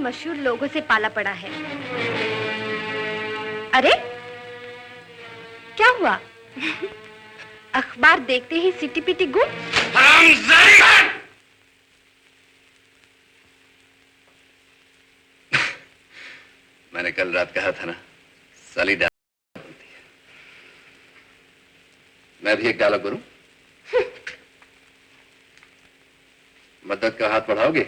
मशहूर लोगों से पाला पड़ा है। अरे क्या हुआ? अखबार देखते ही सिटी पिटी गुम। मैंने कल रात कहा था ना, साली डायलॉग बोलती है। मैं भी एक डायलॉग बोलूं? मदद का हाथ बढ़ाओगे?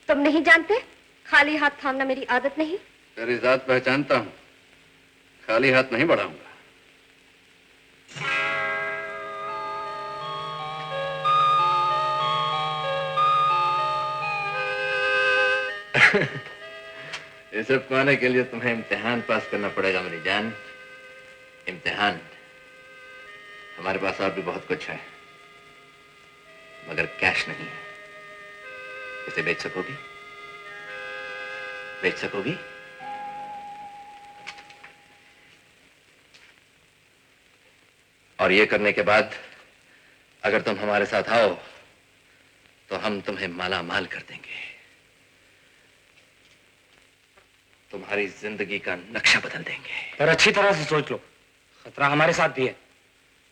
तुम नहीं जानते, खाली हाथ थामना मेरी आदत नहीं। तेरी जात पहचानता हूं, खाली हाथ नहीं बढ़ाऊंगा। ये सब पाने के लिए तुम्हें इम्तिहान पास करना पड़ेगा मेरी जान। इम्तिहान। हमारे पास और भी बहुत कुछ है, मगर कैश नहीं है। इसे बेच सकोगी? बेच सकोगी? और ये करने के बाद अगर तुम हमारे साथ आओ तो हम तुम्हें माला माल कर देंगे। तुम्हारी जिंदगी का नक्शा बदल देंगे। पर अच्छी तरह से सोच लो, खतरा हमारे साथ भी है,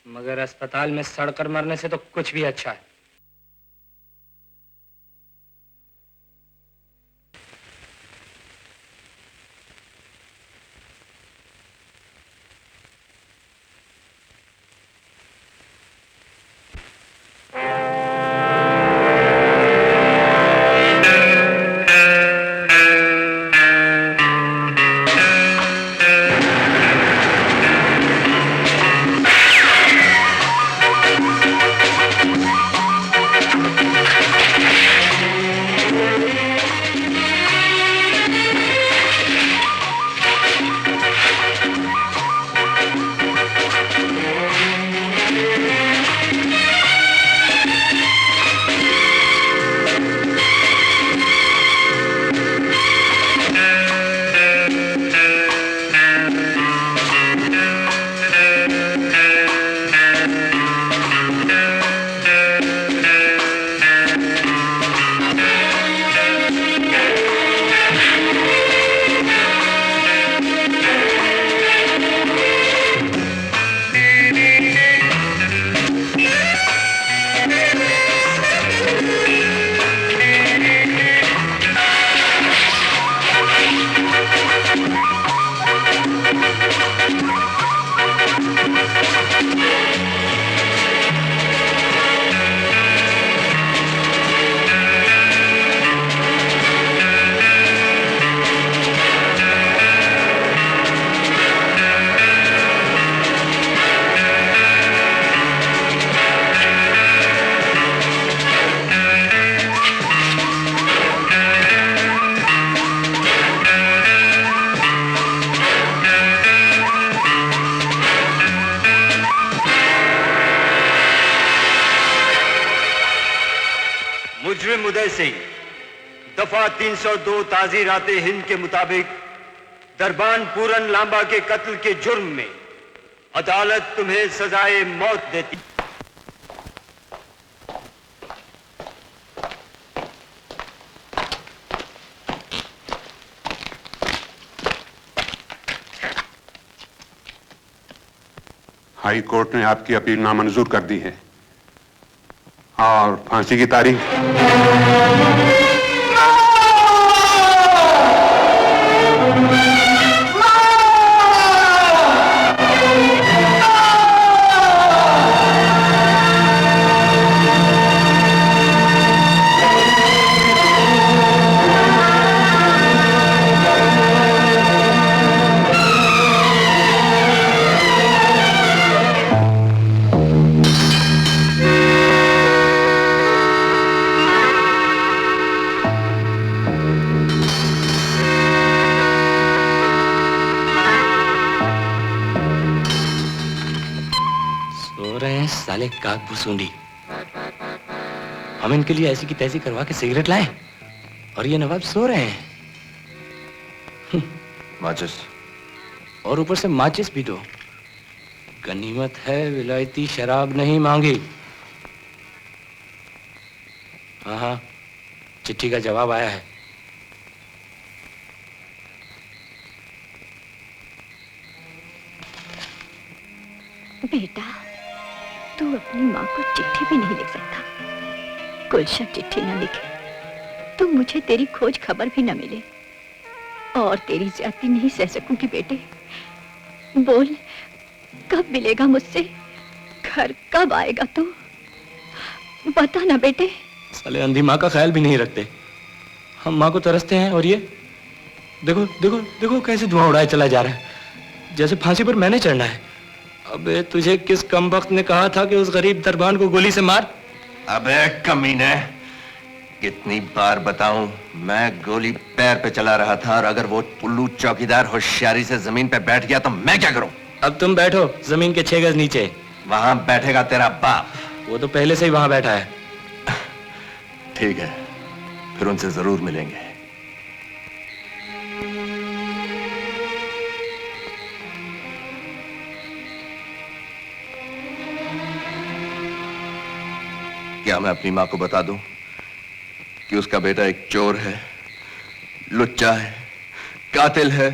मगर अस्पताल में सड़कर मरने से तो कुछ भी अच्छा है। मुजरिम उदय सिंह, दफा 302 ताज़ीराते हिंद के मुताबिक दरबान पूरन लांबा के कत्ल के जुर्म में अदालत तुम्हें सजाए मौत देती। हाई कोर्ट ने आपकी अपील नामंजूर कर दी है और फांसी की तारीख साले काक भुसूंडी, हम इनके लिए ऐसी की तैसी करवा के सिगरेट लाए और ये नवाब सो रहे हैं। माचिस और ऊपर से माचिस भी दो। गनीमत है विलायती शराब नहीं मांगी। हाँ हाँ, चिट्ठी का जवाब आया है। बेटा, तू अपनी माँ को चिट्ठी भी नहीं लिख सकता। गुलशन चिट्ठी न लिखे तो मुझे तेरी खोज खबर भी न मिले और तेरी ज्यादती नहीं सह सकूंगी। बेटे बोल, कब मिलेगा मुझसे? घर कब आएगा तू? बता ना बेटे। साले अंधी माँ का ख्याल भी नहीं रखते। हम माँ को तरसते हैं और ये देखो देखो देखो कैसे धुआं उड़ाए चला जा रहा है, जैसे फांसी पर मैंने चढ़ना है। अबे तुझे किस कमबख्त ने कहा था कि उस गरीब दरबान को गोली से मार? अबे कमीने, कितनी बार बताऊं, मैं गोली पैर पे चला रहा था और अगर वो उल्लू चौकीदार होशियारी से जमीन पे बैठ गया तो मैं क्या करूं? अब तुम बैठो जमीन के 6 गज नीचे। वहां बैठेगा तेरा बाप। वो तो पहले से ही वहां बैठा है। ठीक है, फिर उनसे जरूर मिलेंगे। क्या मैं अपनी मां को बता दूं कि उसका बेटा एक चोर है, लुच्चा है, कातिल है,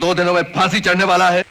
2 दिनों में फांसी चढ़ने वाला है?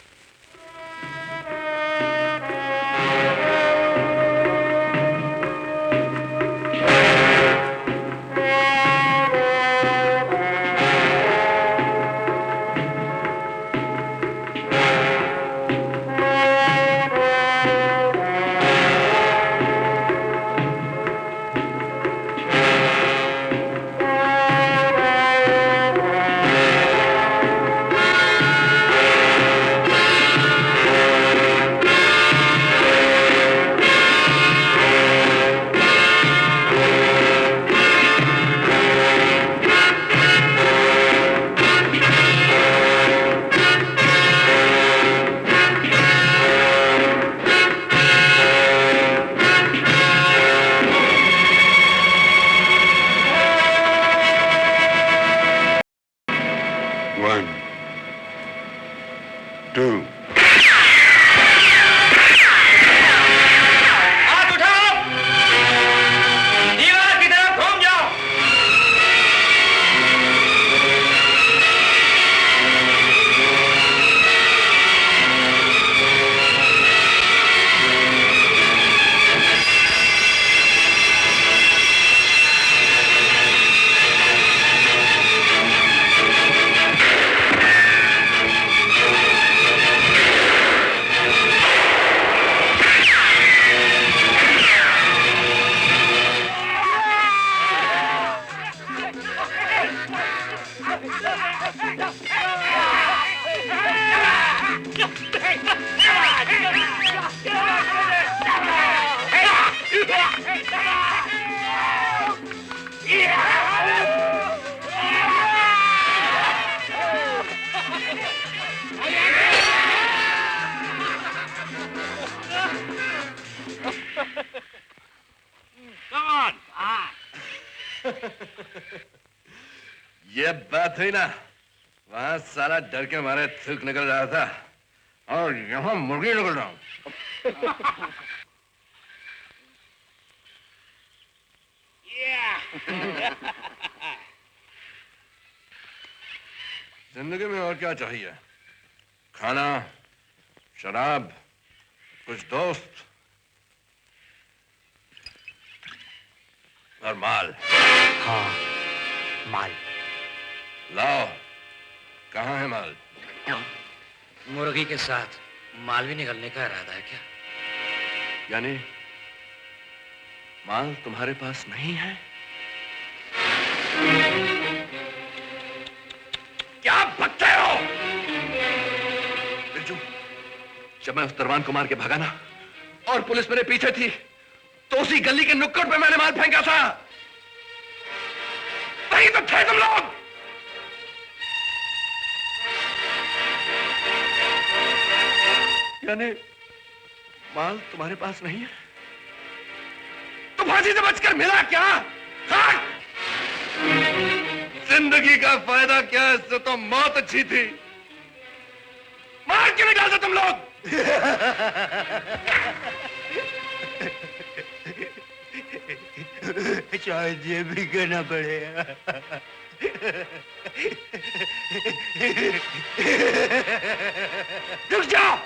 ये बात हुई ना, वहां साला डर के मारे थूक निकल रहा था और यहां मुर्गी निकल रहा हूं। जिंदगी में और क्या चाहिए? खाना, शराब, कुछ दोस्त और माल। हाँ, माल लाओ, कहाँ है माल? मुर्गी के साथ माल भी निकलने का इरादा है क्या? यानी माल तुम्हारे पास नहीं है? क्या भगते हो? बिरजू, जब मैं उस दरबान को मार के भागा ना और पुलिस मेरे पीछे थी तो उसी गली के नुक्कड़ पे मैंने माल फेंका था। वही तो थे तुम लोग। यानी माल तुम्हारे पास नहीं है? तो फांसी से बचकर मिला क्या? हाँ? जिंदगी का फायदा क्या? इससे तो मौत अच्छी थी। मार क्यों नहीं डालते तुम लोग? शायद ये भी कहना पड़ेगा। रुक जाओ।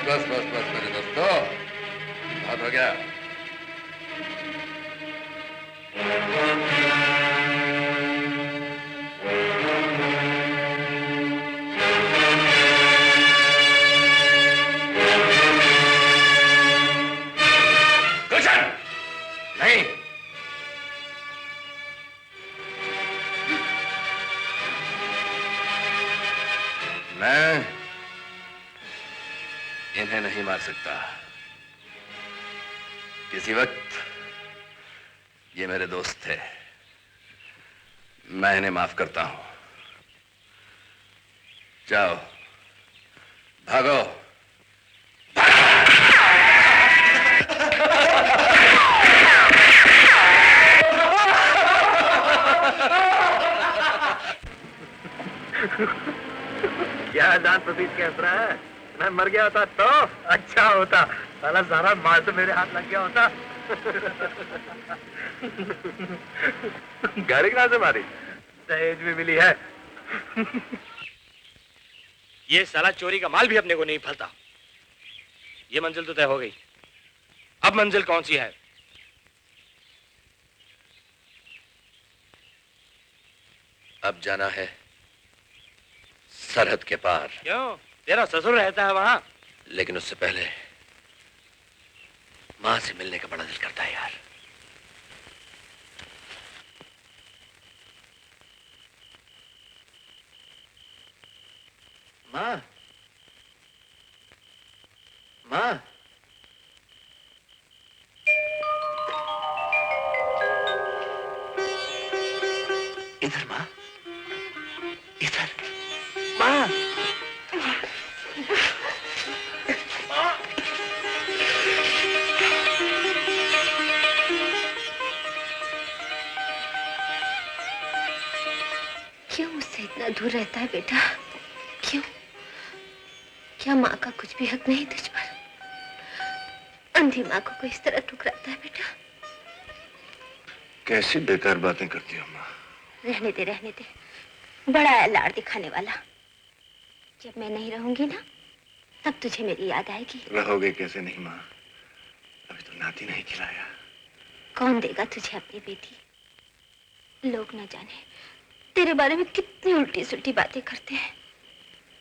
बस बस बस मेरे दोस्तों, बहुत हो गया। गुलशन, नहीं, मैं इन्हें नहीं मार सकता। किसी वक्त ये मेरे दोस्त थे, मैं इन्हें माफ करता हूं। जाओ, भागो। क्या जान प्रतीत कैसा है? मैं मर गया होता तो अच्छा होता, साला सारा माल तो मेरे हाथ लग गया होता। गाड़ी कहाँ से मारी? दहेज भी मिली है। ये साला चोरी का माल भी अपने को नहीं फलता। ये मंजिल तो तय हो गई, अब मंजिल कौन सी है? अब जाना है सरहद के पार। क्यों? तेरा ससुर रहता है वहां। लेकिन उससे पहले मां से मिलने का बड़ा दिल करता है यार। मां, मां, इधर मां, इधर मां। क्यों मुझसे इतना दूर रहता है बेटा? क्यों? क्या माँ का कुछ भी हक नहीं तुझ पर? अंधी माँ को इस तरह ठुकराता है बेटा? कैसी बेकार बातें करती हो माँ? रहने दे, रहने दे। बड़ा है लाड़ दिखाने वाला। जब मैं नहीं रहूंगी ना, तब तुझे मेरी याद आएगी। रहोगे कैसे नहीं माँ? अभी तो नाती नहीं खिलाया। कौन देगा तुझे अपनी बेटी? लोग न जाने तेरे बारे में कितनी उल्टी सुल्टी बातें करते हैं।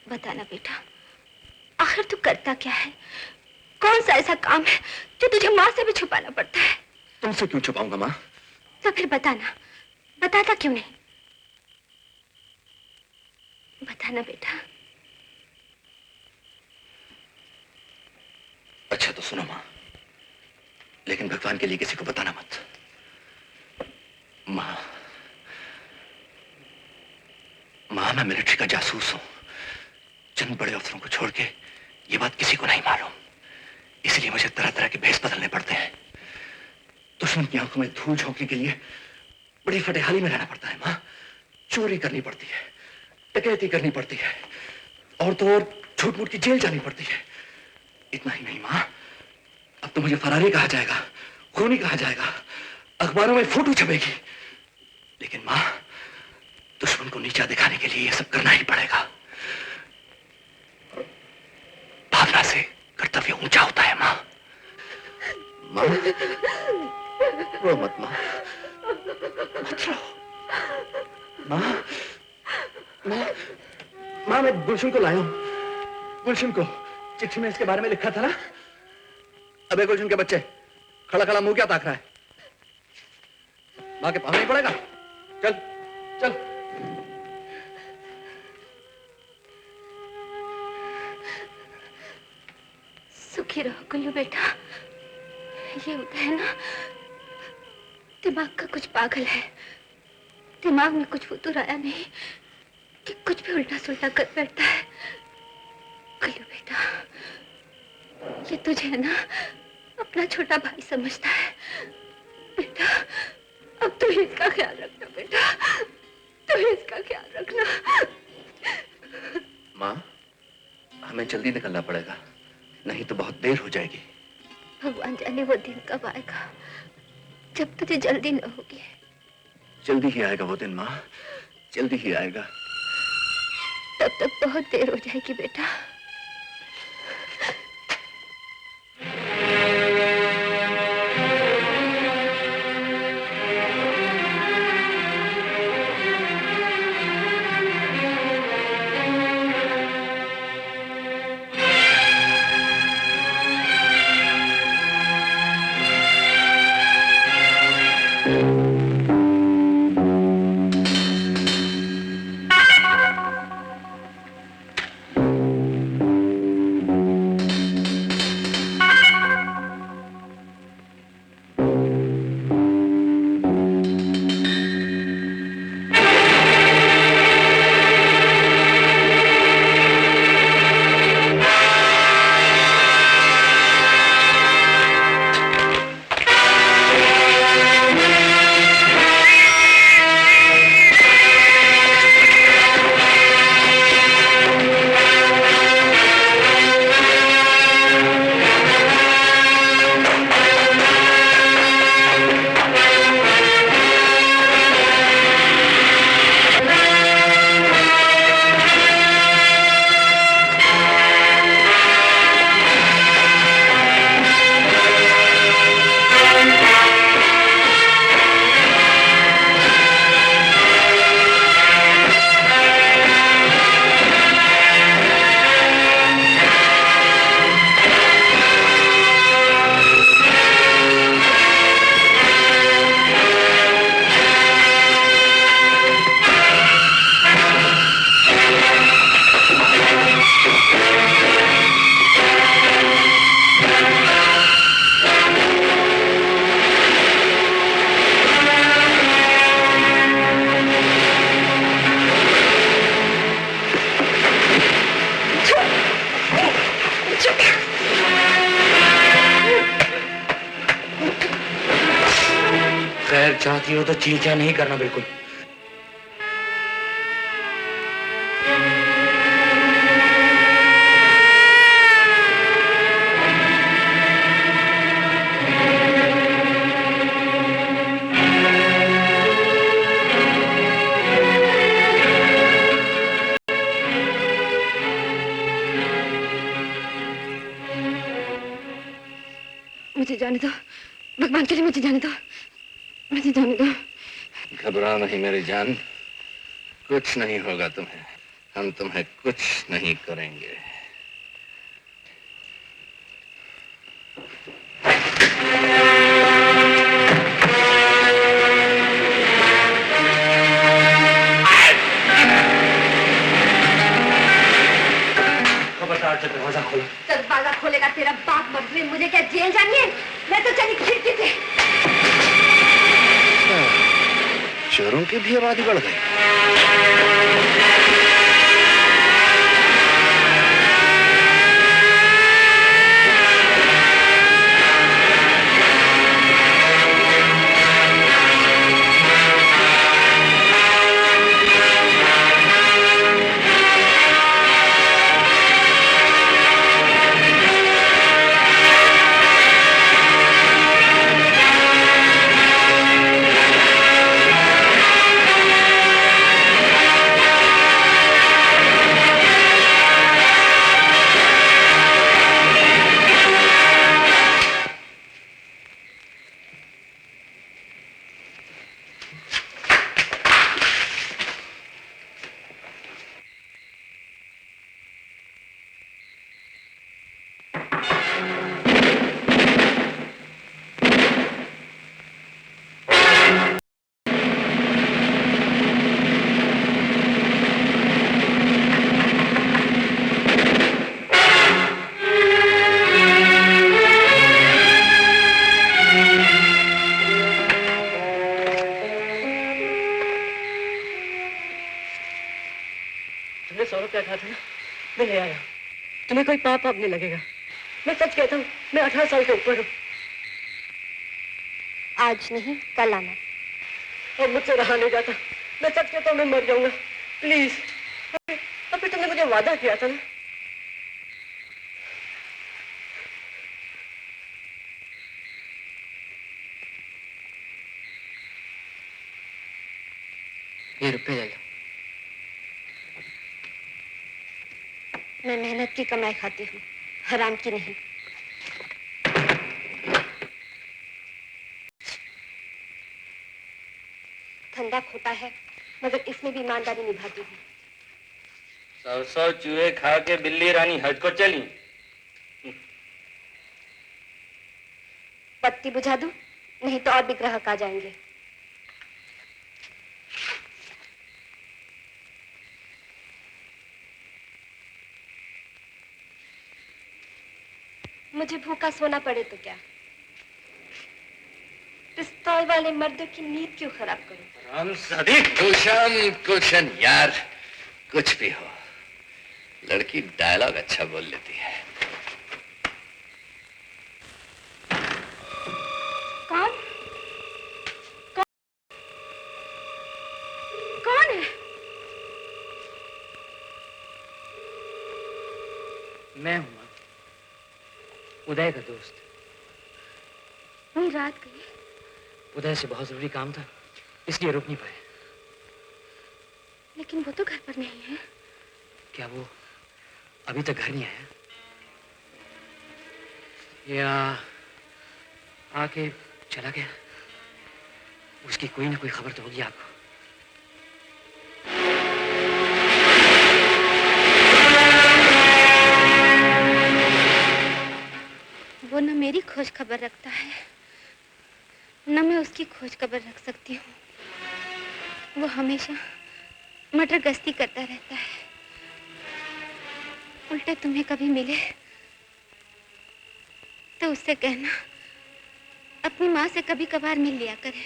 बताना बेटा, आखिर तू करता क्या है? कौन सा ऐसा काम है जो तुझे माँ से भी छुपाना पड़ता है? तुमसे क्यों छुपाऊंगा माँ? तो फिर बताना, बताता क्यों नहीं? बताना बेटा। अच्छा तो सुनो माँ, लेकिन भगवान के लिए किसी को बताना मत। माँ, माँ मैं मिलिट्री का जासूस हूं। चंद बड़े अफसरों को छोड़ के ये बात किसी को नहीं मालूम। इसलिए मुझे तरह तरह के भेष बदलने पड़ते हैं। दुश्मन की आंखों में धूल झोंकने के लिए बड़ी फटेहाली में रहना पड़ता है माँ। चोरी करनी पड़ती है, डकैती करनी पड़ती है, और तो और झूठ मूठ की जेल जानी पड़ती है। इतना ही नहीं माँ, अब तो मुझे फरारी कहा जाएगा, खूनी कहा जाएगा, अखबारों में फोटो छपेगी। लेकिन माँ, दुश्मन को नीचा दिखाने के लिए यह सब करना ही पड़ेगा। भावना से कर्तव्य ऊंचा होता है माँ। माँ, रो मत माँ, मत रो। माँ, माँ, माँ मैं गुलशन को लाया हूँ। गुलशन को, चिट्ठी में इसके बारे में लिखा था ना। अबे गुलशन के बच्चे, खड़ा खड़ा मुंह क्या ताक रहा है? माँ के पास नहीं पड़ेगा? चल चल। सुखी रहो गुल्लू बेटा। ये होता है ना, दिमाग का कुछ पागल है। दिमाग में कुछ फुतूर आया नहीं कि कुछ भी उल्टा सुल्टा कर बैठता है। गुल्लू बेटा, ये तुझे है ना अपना छोटा भाई समझता है। बेटा, अब तू ही इसका ख्याल रखना बेटा, तू ही इसका ख्याल रखना। माँ, हमें जल्दी निकलना पड़ेगा, नहीं तो बहुत देर हो जाएगी। भगवान जाने वो दिन कब आएगा जब तुझे जल्दी न होगी। जल्दी ही आएगा वो दिन माँ, जल्दी ही आएगा। तब तक बहुत देर हो जाएगी बेटा। खैर चाहती हो तो चींचा नहीं करना बिल्कुल। मुझे जाने दो, भगवान के लिए मुझे जाने दो, मुझे जाने दो। घबराओ नहीं मेरी जान, कुछ नहीं होगा तुम्हें, हम तुम्हें कुछ नहीं करेंगे। खबरदार जब दरवाजा खोलो। दरवाजा खोलेगा तेरा बाप मर, मुझे क्या जेल जानी है? मैं तो चली खिड़की से। चोरों की भी आबादी बढ़ गई। तुमने 100 रुपया कहा था ना, मैं ले आया। तुम्हें कोई पाप नहीं लगेगा। मैं सच कहता हूँ, मैं 18 साल के ऊपर हूँ। आज नहीं, कल आना। और मुझसे रहा नहीं जाता। मैं सच कहता हूँ, मैं मर जाऊंगा। प्लीज, अभी तुमने मुझे वादा किया था ना। ये रुपये ले लो। मैं मेहनत की कमाई खाती हूँ, हराम की नहीं। धंधा खोटा है, मगर इसमें भी ईमानदारी निभाती हूँ। 100 चूहे खा के बिल्ली रानी हज को चली। बत्ती बुझा दूं? नहीं तो और भी ग्राहक आ जाएंगे। मुझे भूखा सोना पड़े तो क्या, पिस्तौल वाले मर्दों की नींद क्यों खराब करूं? कुशन यार, कुछ भी हो, लड़की डायलॉग अच्छा बोल लेती है। कौन कौन कौन है? मैं हूं मां, उदय का दोस्त। वही रात गई। उदय से बहुत जरूरी काम था, इसलिए रुक नहीं पाए। लेकिन वो तो घर पर नहीं है। क्या वो अभी तक घर नहीं आया? या आके चला गया? उसकी कोई ना कोई खबर तो होगी आपको। वो न मेरी खोज खबर रखता है, न मैं उसकी खोज खबर रख सकती हूँ। वो हमेशा मटर गश्ती करता रहता है। उल्टे तुम्हें कभी मिले तो उससे कहना अपनी माँ से कभी कभार मिल लिया करे।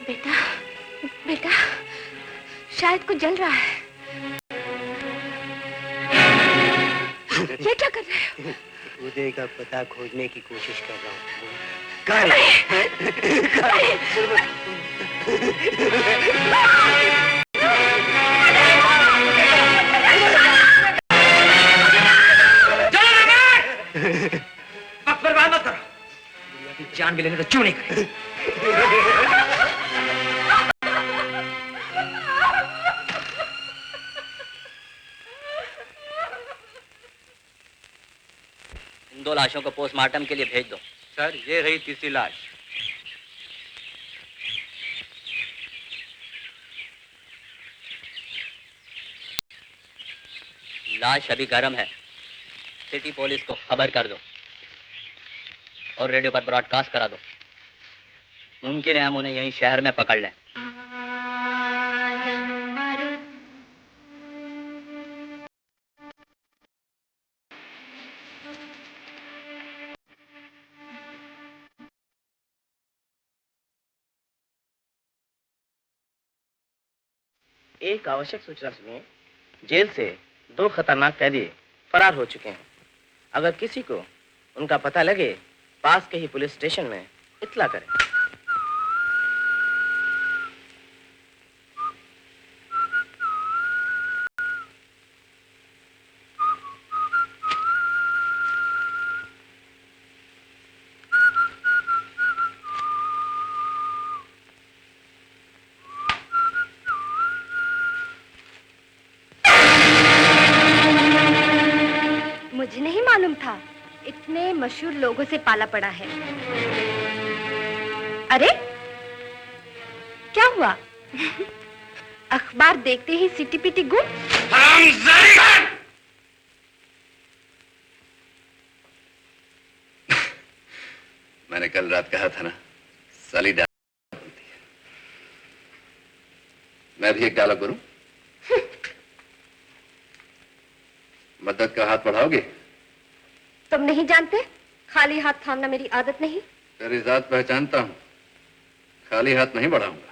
बेटा, बेटा, शायद कुछ जल रहा है। ये क्या कर रहे हो? उदय का पता खोजने की कोशिश कर रहा हूँ। वक्त बर्बाद मत करो, दुनिया की जान भी लेने तो क्यों नहीं करे। इन 2 लाशों को पोस्टमार्टम के लिए भेज दो। सर, ये रही तीसरी लाश। लाश अभी गर्म है, सिटी पुलिस को खबर कर दो और रेडियो पर ब्रॉडकास्ट करा दो। मुमकिन है हम उन्हें यहीं शहर में पकड़ लें। एक आवश्यक सूचना सुनिए। जेल से 2 खतरनाक कैदी फरार हो चुके हैं। अगर किसी को उनका पता लगे, पास के ही पुलिस स्टेशन में इत्तला करें। मुझे नहीं मालूम था इतने मशहूर लोगों से पाला पड़ा है। अरे क्या हुआ? अखबार देखते ही सिटी पिटी गुम। मैंने कल रात कहा था ना, साली डायलॉग बोलती है। मैं भी एक डायलॉग करूं? मदद का हाथ बढ़ाओगे? तुम नहीं जानते, खाली हाथ थामना मेरी आदत नहीं। तेरी जात पहचानता हूं, खाली हाथ नहीं बढ़ाऊंगा।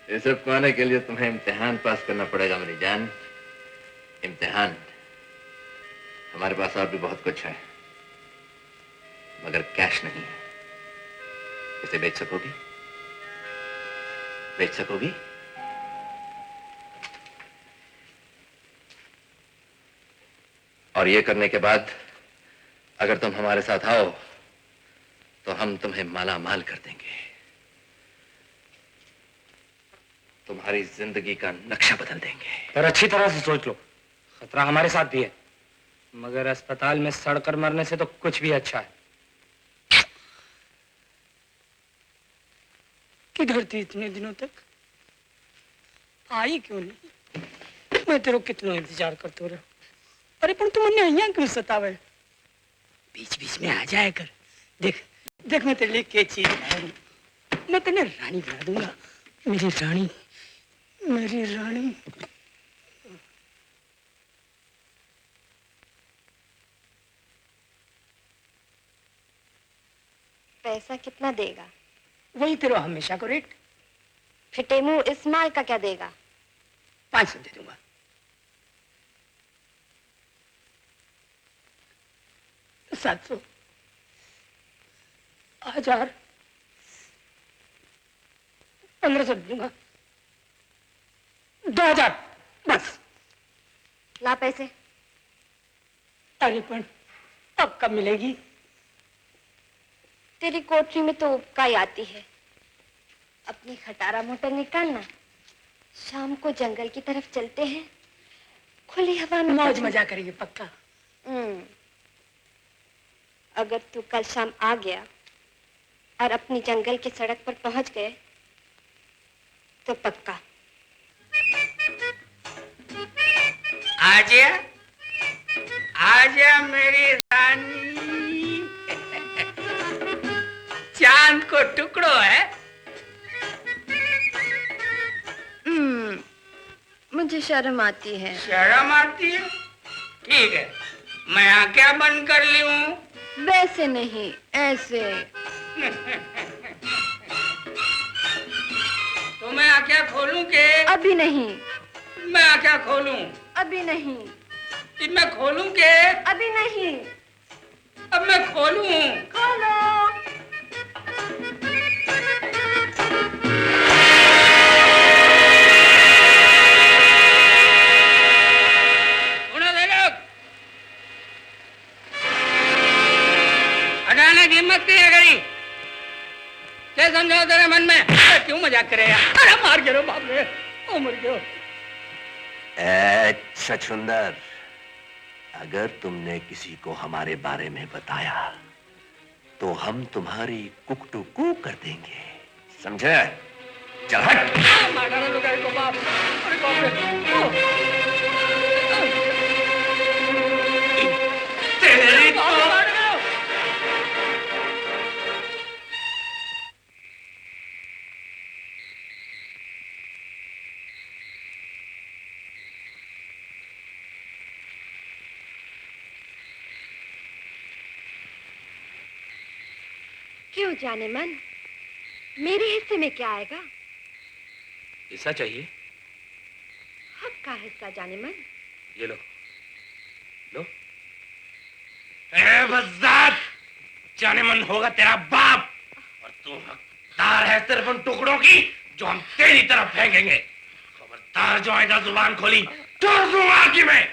ये सब पाने के लिए तुम्हें इम्तिहान पास करना पड़ेगा मेरी जान। इम्तिहान। हमारे पास और भी बहुत कुछ है, मगर कैश नहीं है। इसे बेच सकोगी? बेच सकोगी? और ये करने के बाद अगर तुम हमारे साथ आओ तो हम तुम्हें माला माल कर देंगे। तुम्हारी जिंदगी का नक्शा बदल देंगे। पर अच्छी तरह से सोच लो, खतरा हमारे साथ भी है, मगर अस्पताल में सड़कर मरने से तो कुछ भी अच्छा है। किधर थी इतने दिनों तक? आई क्यों नहीं? मैं तेरो कितना इंतजार करते रहो। अरे पर तू मन्ने અહીંયા क्यों सतावे? बीच बीच में आ जाया कर। देख देख मैं तेरे लिए क्या चीज लाया हूं। मैं तेने रानी बना दूंगा। मेरी रानी, मेरी रानी। पैसा कितना देगा? वही तेरा हमेशा को रेट। फिर टेमू इस माल का क्या देगा? 500 दे दूंगा। 700, 1000, 1500 दे दूंगा। 2000 बस। ला पैसे। अरे पण अब कब मिलेगी? तेरी कोठरी में तो उपकाई आती है। अपनी खटारा मोटर निकालना, शाम को जंगल की तरफ चलते हैं, खुली हवा में मौज मजा करेंगे पक्का। अगर तू कल शाम आ गया और अपनी जंगल की सड़क पर पहुंच गए तो पक्का। आजा आजा मेरी रानी। चांद को टुकड़ो है। मुझे शर्म आती है। शर्म आती है? ठीक है, मैं आंखें बंद कर ली हूँ। वैसे नहीं, ऐसे। तो मैं आंखें खोलूं के? अभी नहीं। मैं आंखें खोलूं? अभी नहीं। मैं खोलूं के? अभी नहीं। अब मैं खोलूं? खोलो। हिम्मत नहीं है कहीं। क्या समझाओ तेरे मन में? क्यों मजाक करे यार? अरे मार गिरो बाप रे, ओ मर गयो। छछुंदर, अगर तुमने किसी को हमारे बारे में बताया तो हम तुम्हारी कुकटुकू कर देंगे, समझे? चल हट। मार डालो लुगाई को बाप। अरे बाप रे। तेरी तो क्यों जाने मन? मेरे हिस्से में क्या आएगा? हिस्सा चाहिए? हक का हिस्सा जाने मन। ये लो लो। बज़ात, जाने मन होगा तेरा बाप और तू हकदार है सिर्फ उन टुकड़ों की जो हम तेरी तरफ फेंकेंगे। खबरदार जो आएगा जुबान खोली तोड़ दूंगा आगे में।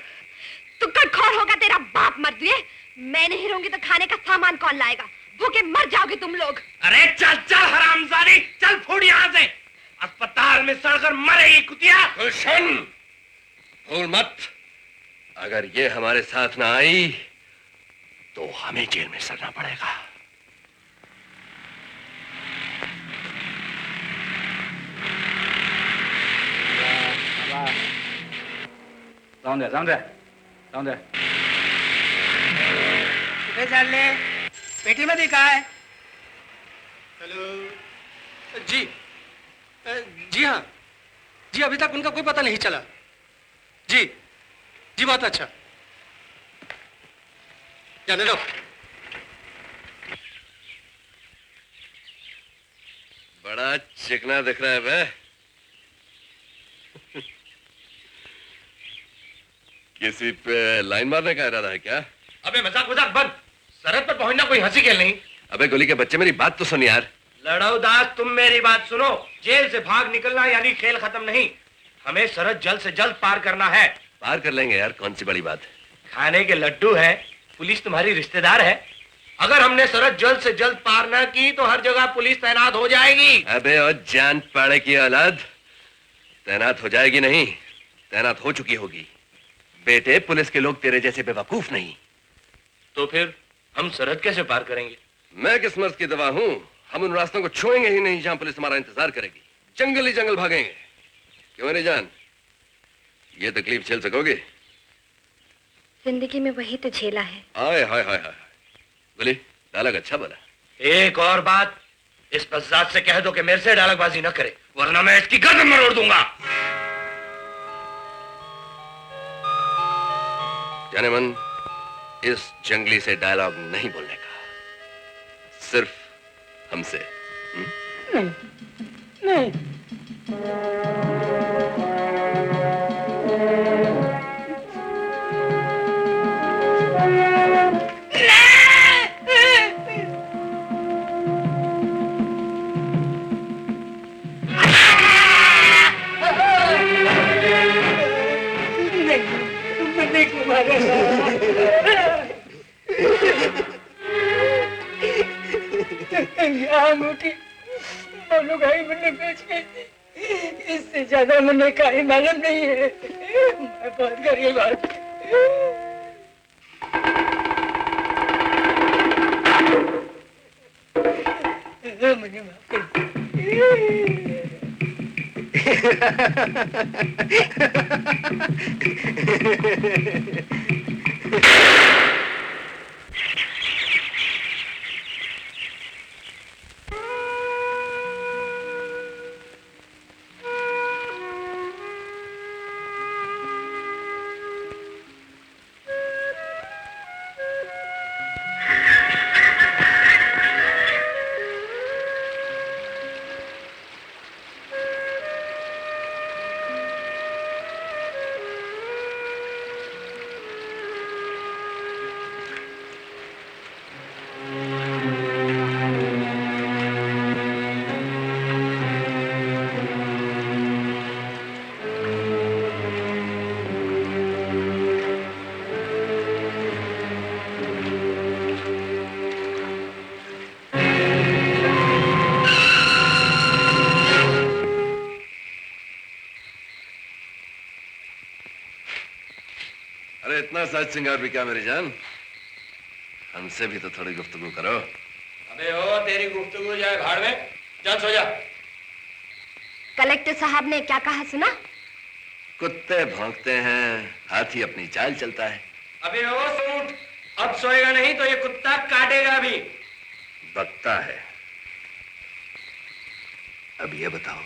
तू कटखोर होगा तेरा बाप मर दिए। मैं नहीं रहूंगी तो खाने का सामान कौन लाएगा? भूखे मर जाओगे तुम लोग। अरे चल चल हरामजादी, चल फूट यहाँ से। अस्पताल में सड़कर मरेगी कुतिया। गुलशन, भूल मत, अगर ये हमारे साथ ना आई तो हमें जेल में सड़ना पड़ेगा। जाऊं दे। चल ले, पेटी में दिखा है। हेलो जी। जी हाँ जी, अभी तक उनका कोई पता नहीं चला। जी जी, बहुत अच्छा, जाने दो। बड़ा चिकना दिख रहा है बे। किसी पे लाइन मारने का इरादा है क्या? अबे मजाक मजाक बंद। सरहद पर पहुंचना कोई हंसी खेल नहीं। अबे गोली के बच्चे, मेरी बात तो सुन यार। लड़ो दास, तुम मेरी बात सुनो। जेल से भाग निकलना यानी खेल खत्म नहीं। हमें सरहद जल्द से जल्द पार करना है। पार कर लेंगे यार, कौन सी बड़ी बात है। खाने के लड्डू है, पुलिस तुम्हारी रिश्तेदार है। अगर हमने सरहद जल्द से जल्द पार ना की तो हर जगह पुलिस तैनात हो जाएगी। अबे और जान पाड़े की औलाद, तैनात हो जाएगी नहीं, तैनात हो चुकी होगी। बेटे, पुलिस के लोग तेरे जैसे बेवकूफ नहीं। तो फिर हम सरहद कैसे पार करेंगे? मैं किस मर्ज की दवा हूं? हम उन रास्तों को छुएंगे ही नहीं जहां पुलिस हमारा इंतजार करेगी। जंगल ही जंगल भागेंगे। क्यों मेरी जान? ये तकलीफ झेल सकोगे? जिंदगी में वही तो झेला है। हाय हाय हाय हाय, बोली डायलॉग अच्छा बोला। एक और बात, इस बज़ात से कह दो कि मेरे से डायलॉगबाजी न करे, वरना मैं इसकी गर्दन मरोड़ दूंगा। जाने मन, इस जंगली से डायलॉग नहीं बोलने का, सिर्फ हमसे। नहीं नहीं। बोलो भाई, मैंने बेच गई थी, इससे ज्यादा मैंने कहीं मालूम नहीं है। मैं बहुत गरीब आदमी। मुझे माफ कर अरे इतना साज सिंगार भी क्या मेरी जान, हमसे भी तो थोड़ी गुफ्तगू करो। अबे ओ, तेरी गुफ्तगू जाए भाड़ में, जा सो जा। कलेक्टर साहब ने क्या कहा सुना? कुत्ते भौंकते हैं, हाथी अपनी चाल चलता है। अबे ओ सूट, अब सोएगा नहीं तो ये कुत्ता काटेगा भी। बकता है। अब ये बताओ,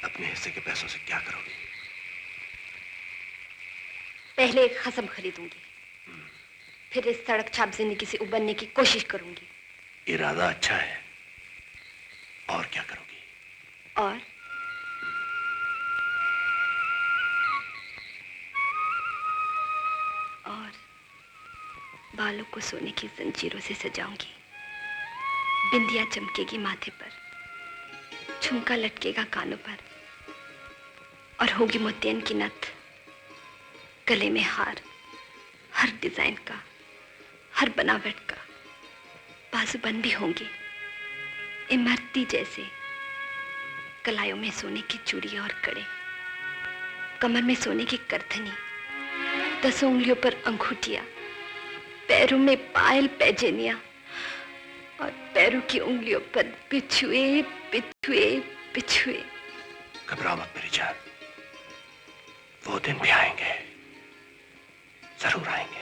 अपने हिस्से के पैसों से क्या करोगी? पहले एक खसम खरीदूंगी, फिर इस सड़क छाप जिंदगी से उबरने की कोशिश करूंगी। इरादा अच्छा है, और क्या करोगी? और बालों को सोने की जंजीरों से सजाऊंगी, बिंदिया चमकेगी माथे पर, झुमका लटकेगा कानों पर, और होगी मोतियन की नथ, गले में हार, हर डिजाइन का, हर बनावट का, बाजूबंद भी होंगी इमरती जैसे, कलायों में सोने की चूड़ियां और कड़े, कमर में सोने की करधनी, 10 उंगलियों पर अंगूठियां, पैरों में पायल पैजेनिया, और पैरों की उंगलियों पर बिछुए बिछुए बिछुए। घबरा मत मेरी जान, वो दिन भी आएंगे, जरूर आएंगे।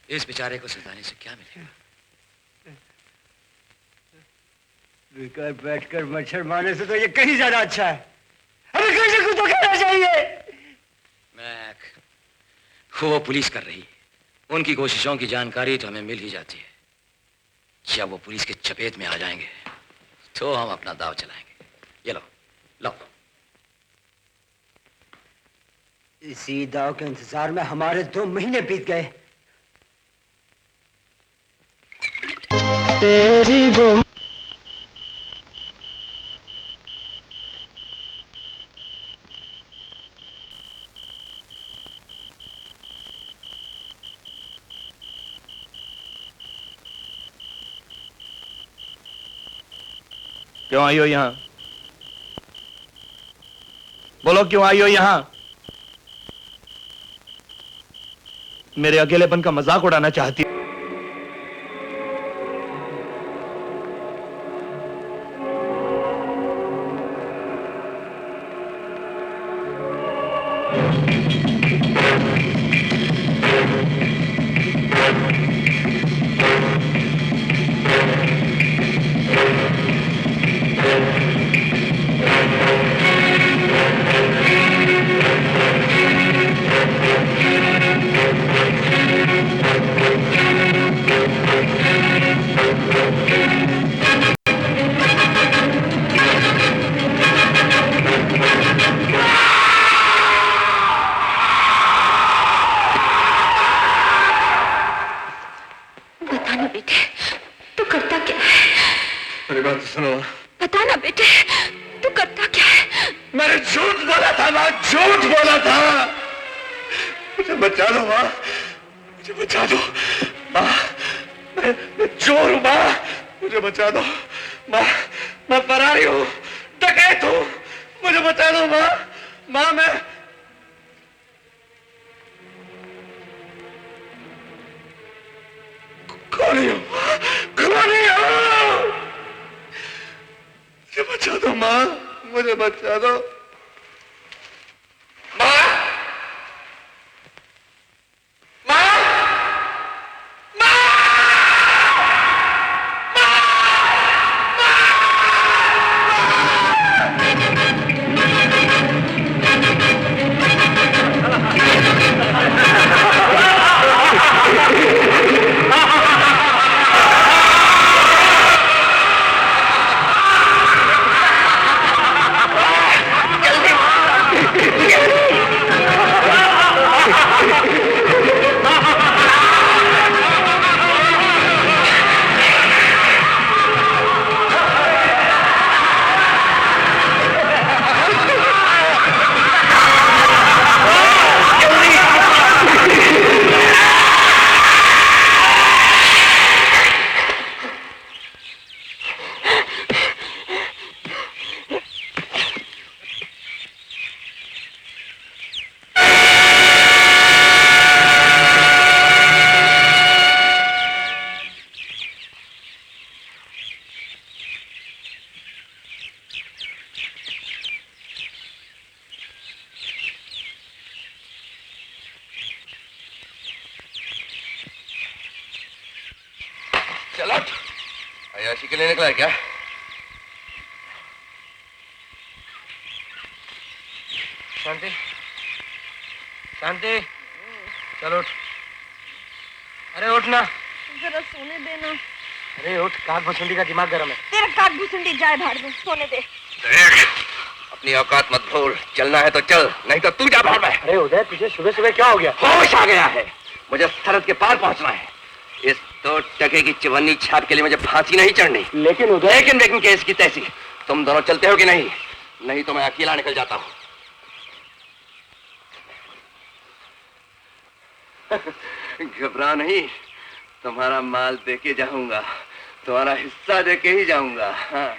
इस बेचारे को सताने से क्या मिलेगा? बेकार बैठकर मच्छर मारने से तो ये कहीं ज्यादा अच्छा है। हमें किसी को तो कहना चाहिए। वो पुलिस कर रही है, उनकी कोशिशों की जानकारी तो हमें मिल ही जाती है। जब वो पुलिस के चपेट में आ जाएंगे तो हम अपना दाव चलाएंगे। ये लो लो। इसी दाव के इंतजार में हमारे 2 महीने बीत गए। तेरी वो क्यों आई हो यहाँ? बोलो क्यों आई हो यहाँ? मेरे अकेलेपन का मजाक उड़ाना चाहती हो? अयाशी के लिए निकला है क्या? शांति, शांति, चलो उठ। अरे उठ ना। जरा सोने देना। अरे उठ, काक भुसुंडी का दिमाग गर्म है। तेरा काक भुसुंडी जाए भाड़ में, सोने दे। देख, अपनी औकात मत भूल। चलना है तो चल, नहीं तो तू जा भाड़ में। अरे उदय, तुझे सुबह सुबह क्या हो गया? होश आ गया है। मुझे सरहद के पार पहुंचना है। इस 2 टके की चवन्नी छाप के लिए मुझे फांसी नहीं चढ़नी। लेकिन उदय, लेकिन केस की तैसी। तुम दोनों चलते हो कि नहीं? नहीं तो मैं अकेला निकल जाता हूं। घबरा नहीं, तुम्हारा माल देके जाऊंगा, तुम्हारा हिस्सा देके ही जाऊंगा। हाँ।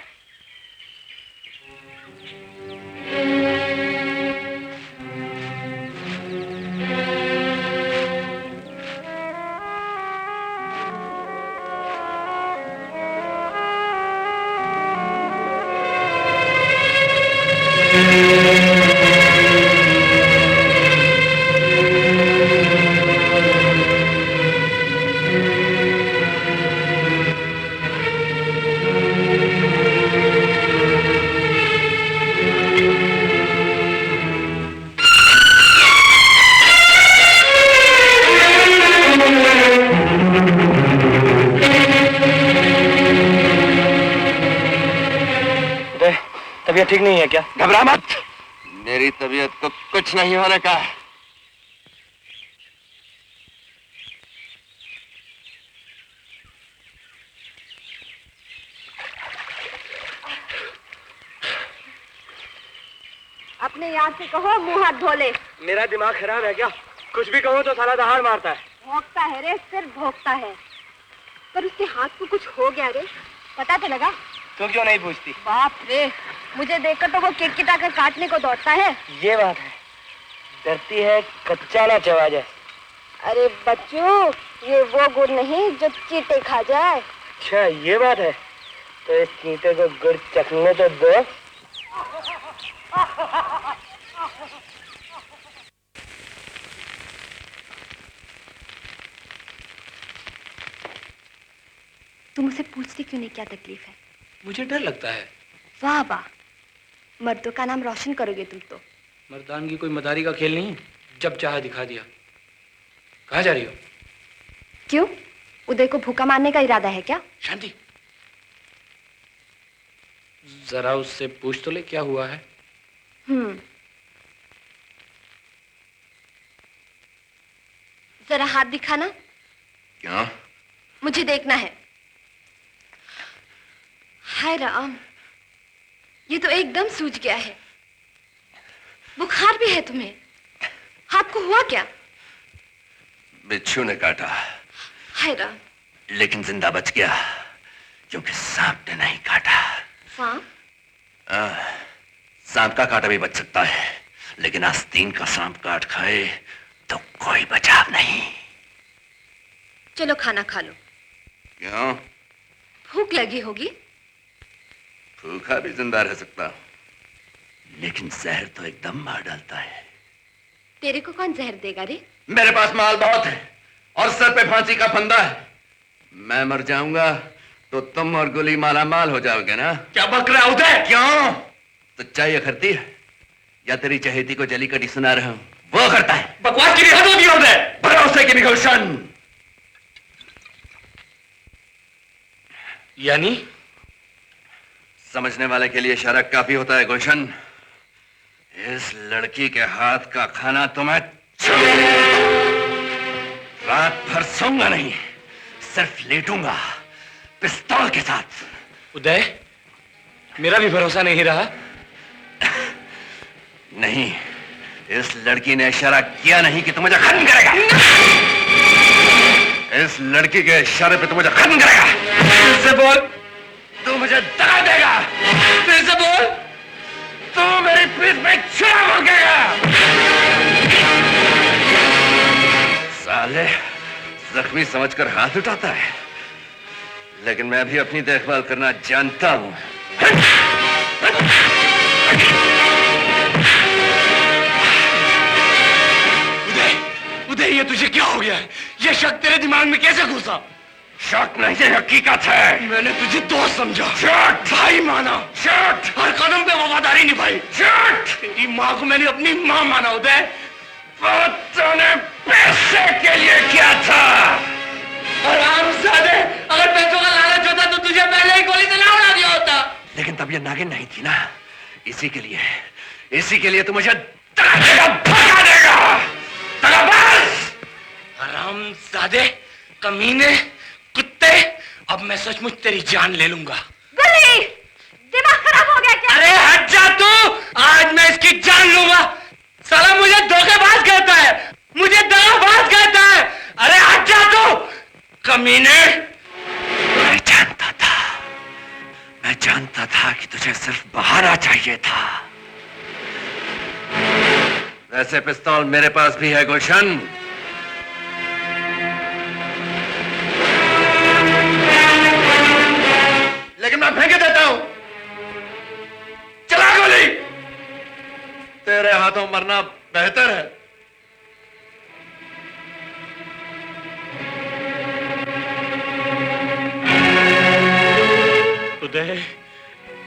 तबीयत ठीक नहीं है क्या? घबरा मत, मेरी तबीयत को कुछ नहीं होने का। अपने याद से कहो, मुंह हाथ धो ले। मेरा दिमाग खराब है क्या? कुछ भी कहो तो साला दहाड़ मारता है। भोंकता है रे, सिर्फ भोंकता है। पर उसके हाथ को कुछ हो गया रे, पता तो लगा? तुम क्यों नहीं पूछती? बाप रे, मुझे देखकर तो वो किटकिटा कर काटने को दौड़ता है। ये बात है, डरती है कच्चा ना चबा जाए। अरे बच्चू, ये वो गुड़ नहीं जो चींटे खा जाए। अच्छा ये बात है, तो इस चींटे को गुड़ चखने तो दो। तुम उसे पूछती क्यों नहीं क्या तकलीफ है? मुझे डर लगता है। वाह वाह, मर्दों का नाम रोशन करोगे तुम तो। मर्दानगी कोई मदारी का खेल नहीं, जब चाहा दिखा दिया। कहाँ जा रही हो? क्यों, उदय को भूखा मारने का इरादा है क्या? शांति, जरा उससे पूछ तो ले क्या हुआ है। जरा हाथ दिखाना। क्यों? मुझे देखना है। हाय राम, ये तो एकदम सूज गया है। बुखार भी है तुम्हें? हाथ को हुआ क्या? बिच्छू ने काटा। हाय राम। लेकिन जिंदा बच गया, क्योंकि सांप ने नहीं काटा। सांप? सांप का काटा भी बच सकता है, लेकिन आस्तीन का सांप काट खाए तो कोई बचाव नहीं। चलो खाना खा लो। क्यों? भूख लगी होगी। भूखा भी जिंदा रह सकता, लेकिन जहर तो एकदम मार डालता है। तेरे को कौन जहर देगा रे? मेरे पास माल बहुत है और सर पे फांसी का फंदा है। मैं मर जाऊंगा तो तुम और गुली माला माल हो जाओगे ना? क्या बक रहा उदय? क्यों? सच्चाई अखरती है या तेरी चहेती को जली कटी सुना रहा हूं? वो करता है। बकवास की हद होती है उदय। भरोसे की भी गुलशन। यानी? समझने वाले के लिए इशारा काफी होता है गुलशन। इस लड़की के हाथ का खाना तो मैं रात भर सोऊंगा नहीं, सिर्फ लेटूंगा पिस्तौल के साथ। उदय, मेरा भी भरोसा नहीं रहा। नहीं, इस लड़की ने इशारा किया नहीं कि तू मुझे खत्म करेगा। इस लड़की के इशारे पे तू मुझे खत्म करेगा। फिर से बोल। तू मुझे दगा देगा। फिर से बोल। तू मेरी पीठ में छुरा भोंकेगा। साले, जख्मी समझकर हाथ उठाता है, लेकिन मैं भी अपनी देखभाल करना जानता हूं। उदय, ये तुझे क्या हो गया है? ये शक तेरे दिमाग में कैसे घुसा? शक नहीं, ये हकीकत है। मैंने तुझे दोस्त समझा, शट! भाई माना, शट! हर कदम पे वफादारी निभाई। शट! तेरी माँ को मैंने अपनी माँ माना उदय। वो तूने पैसे के लिए किया था। और हरामजादे, अगर पैसों का लालच होता तो तुझे पहले ही गोली से ना उड़ा दिया होता। लेकिन तब ये नागिन नहीं थी ना, इसी के लिए तू मुझे दगा देगा, भगा देगा। दगाबाज! हरामजादे, कमीने, कुत्ते, अब मैं सचमुच तेरी जान ले लूंगा। गुल्ली, दिमाग खराब हो गया क्या? अरे हट जा तू, आज मैं इसकी जान लूंगा। साला मुझे धोखेबाज कहता है, मुझे दगाबाज कहता है। अरे हट जा तू, कमीने। मैं जानता था कि तुझे सिर्फ बहाना चाहिए था। वैसे पिस्तौल मेरे पास भी है गुलशन। लेकिन मैं फेंक देता हूं। चला गोली। तेरे हाथों मरना बेहतर है। उदय,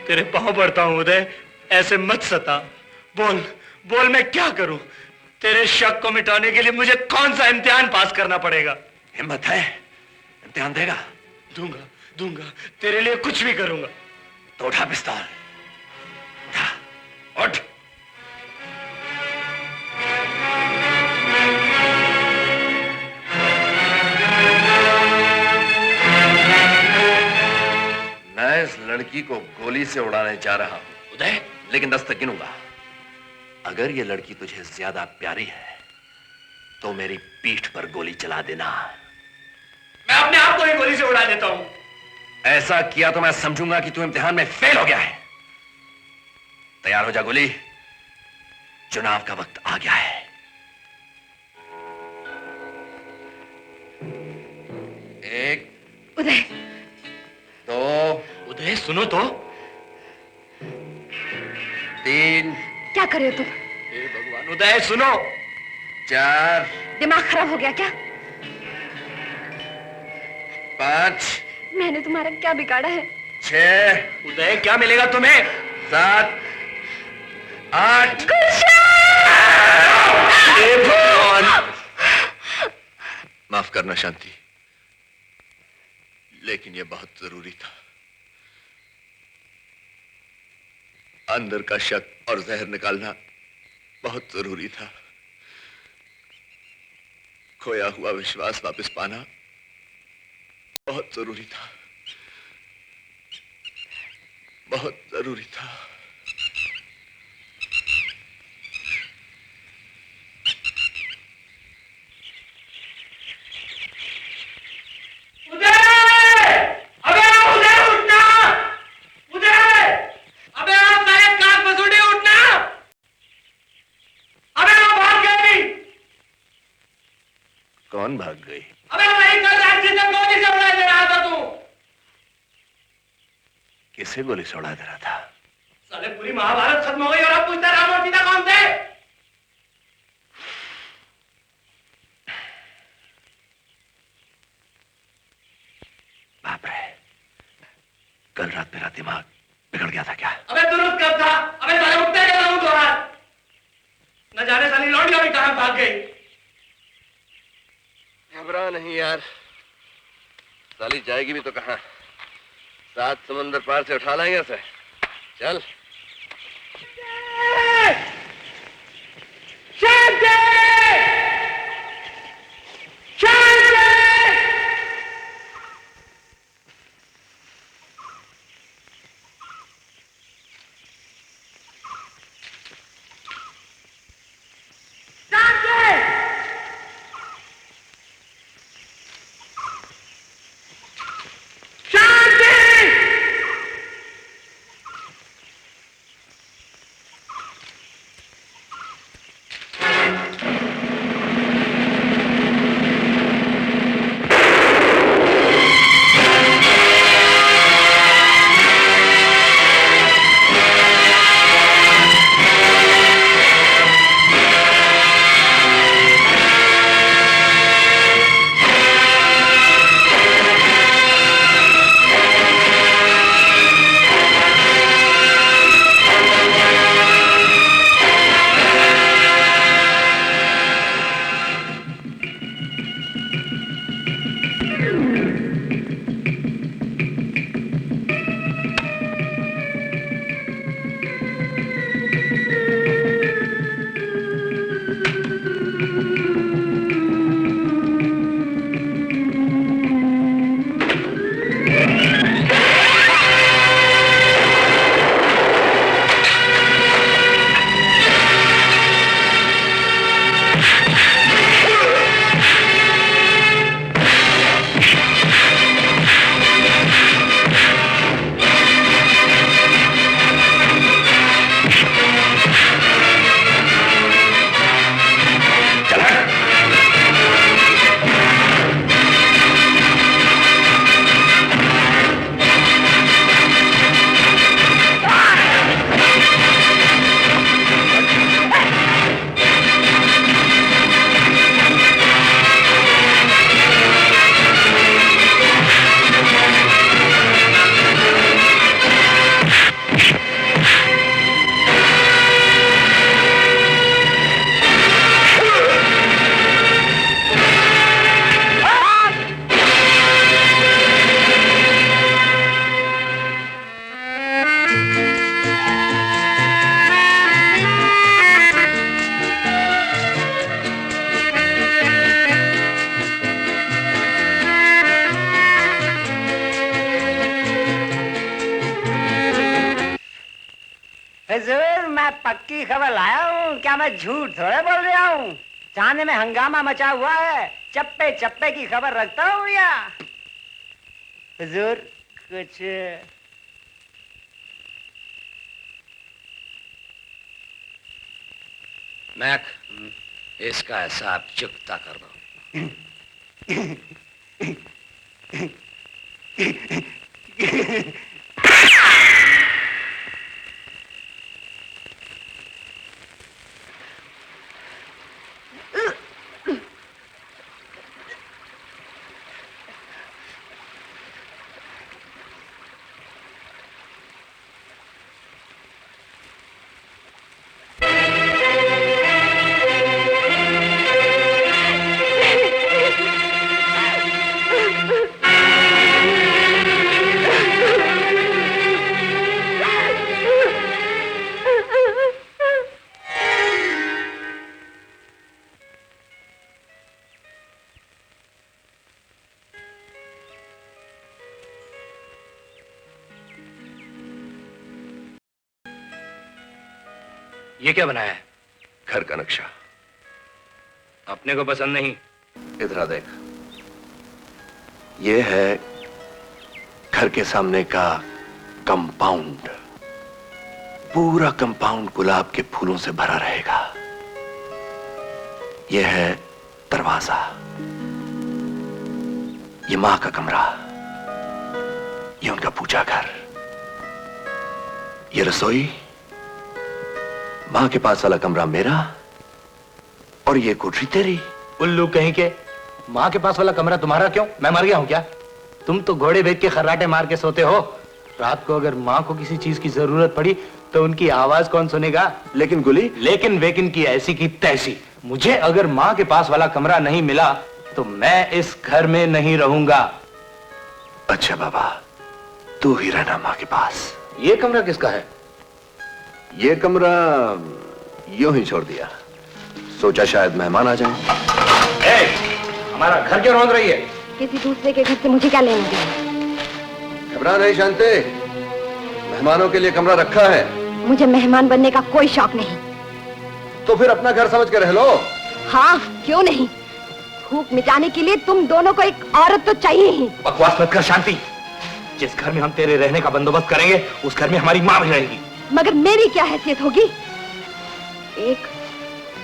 तेरे पांव पड़ता हूं उदय, ऐसे मत सता। बोल बोल, मैं क्या करूं? तेरे शक को मिटाने के लिए मुझे कौन सा इम्तिहान पास करना पड़ेगा? हिम्मत है? इम्तिहान देगा? दूंगा दूंगा, तेरे लिए कुछ भी करूंगा। तो उठा पिस्तौल, उठा। उठ। मैं इस लड़की को गोली से उड़ाने जा रहा हूं उदय, लेकिन 10 तक गिनूंगा। अगर ये लड़की तुझे ज्यादा प्यारी है तो मेरी पीठ पर गोली चला देना। मैं अपने आप को ही गोली से उड़ा देता हूं। ऐसा किया तो मैं समझूंगा कि तू इम्तिहान में फेल हो गया है। तैयार हो जा गोली, चुनाव का वक्त आ गया है। एक, उदय, दो, उदय सुनो तो। 3, क्या कर रहे हो तुम? हे भगवान उदय सुनो। 4, दिमाग खराब हो गया क्या? 5, मैंने तुम्हारा क्या बिगाड़ा है? 6, उदय क्या मिलेगा तुम्हें? 7, 8। हे भगवान। माफ करना शांति, लेकिन यह बहुत जरूरी था। अंदर का शक और जहर निकालना बहुत जरूरी था। खोया हुआ विश्वास वापस पाना बहुत जरूरी था, बहुत जरूरी था। कौन भाग गई? अबे वही कल रात जिसे गोली से उड़ा दे रहा था तू। किसे गोली से उड़ा दे रहा था? साले पूरी महाभारत खत्म हो गई और अब पूछता राम और सीता कौन थे? बाप रे, कल रात मेरा दिमाग बिगड़ गया था क्या? अबे दुरुस्त कब था? अबे साले उठते कैसे हूं दोबारा? न जाने साली लौंडिया भी कहां भाग गई? घबरा नहीं यार, साली जाएगी भी तो कहां? 7 समुंदर पार से उठा लाएंगे उसे। चल। शांति! शांति! हुजूर मैं पक्की खबर लाया हूँ, क्या मैं झूठ थोड़ा बोल रहा हूँ। थाने में हंगामा मचा हुआ है, चप्पे चप्पे की खबर रखता हूँ या हुजूर कुछ मैक, इसका हिसाब चुकता कर दो। ये क्या बनाया है? घर का नक्शा। अपने को पसंद नहीं। इधर आ देख, ये है घर के सामने का कंपाउंड। पूरा कंपाउंड गुलाब के फूलों से भरा रहेगा। यह है दरवाजा, ये मां का कमरा, ये उनका पूजा घर, ये रसोई, मां के पास वाला कमरा मेरा, और ये कोठरी तेरी। उल्लू कहीं के, माँ के पास वाला कमरा तुम्हारा क्यों? मैं मर गया हूँ क्या? तुम तो घोड़े बेच के खर्राटे मार के सोते हो। रात को अगर माँ को किसी चीज की जरूरत पड़ी तो उनकी आवाज कौन सुनेगा? लेकिन गुली, लेकिन वेकिन की ऐसी की तैसी। मुझे अगर माँ के पास वाला कमरा नहीं मिला तो मैं इस घर में नहीं रहूंगा। अच्छा बाबा, तू ही रहना माँ के पास। ये कमरा किसका है? ये कमरा यूं ही छोड़ दिया, सोचा शायद मेहमान आ जाएं। हमारा घर क्यों रोंद रही है? किसी दूसरे के घर से मुझे क्या लेना देना? घबरा नहीं शांति, मेहमानों के लिए कमरा रखा है। मुझे मेहमान बनने का कोई शौक नहीं। तो फिर अपना घर समझ के रह लो। हाँ, क्यों नहीं? भूख मिटाने के लिए तुम दोनों को एक औरत तो चाहिए ही। बकवास मत कर शांति। जिस घर में हम तेरे रहने का बंदोबस्त करेंगे उस घर में हमारी माँ भी रहेगी। मगर मेरी क्या हैसियत होगी? एक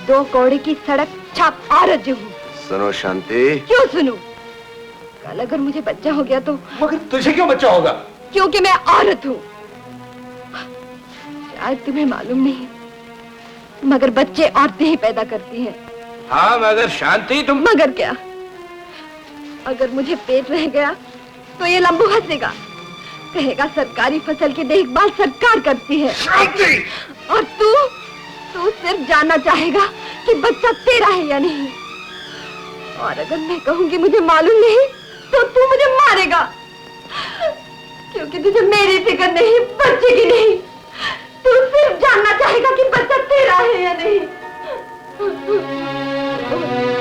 दो कौड़े की सड़क छाप औरत जो हूँ। सुनो शांति। क्यों सुनूं? कल अगर मुझे बच्चा हो गया तो? मगर तुझे क्यों बच्चा होगा? क्योंकि मैं औरत हूँ। शायद तुम्हें मालूम नहीं, मगर बच्चे औरतें ही पैदा करती हैं। हाँ, मगर शांति तुम। मगर क्या? अगर मुझे पेट रह गया तो ये लंबू हंसेगा, कहेगा सरकारी फसल की देखभाल सरकार करती है। शांति! और तू सिर्फ जानना चाहेगा कि बच्चा तेरा है या नहीं। और अगर मैं कहूंगी मुझे मालूम नहीं तो तू मुझे मारेगा, क्योंकि तुझे मेरी फिक्र नहीं, बच्चे की नहीं। तू सिर्फ जानना चाहेगा कि बच्चा तेरा है या नहीं।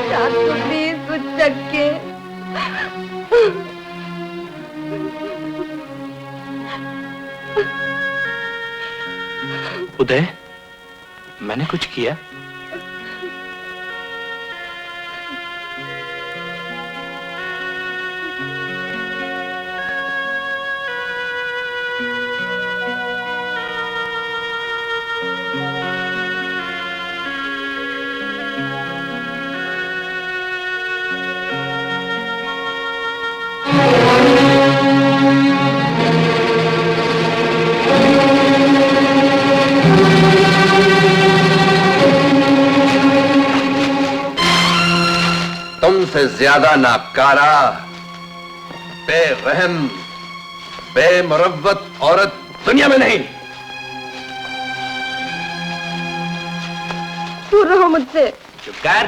420 कुछ चक्के। उदय, मैंने कुछ किया? तुमसे ज्यादा नाकारा, बेरहम, बेमुरव्वत औरत दुनिया में नहीं। दूर रहो मुझसे। चुप कर।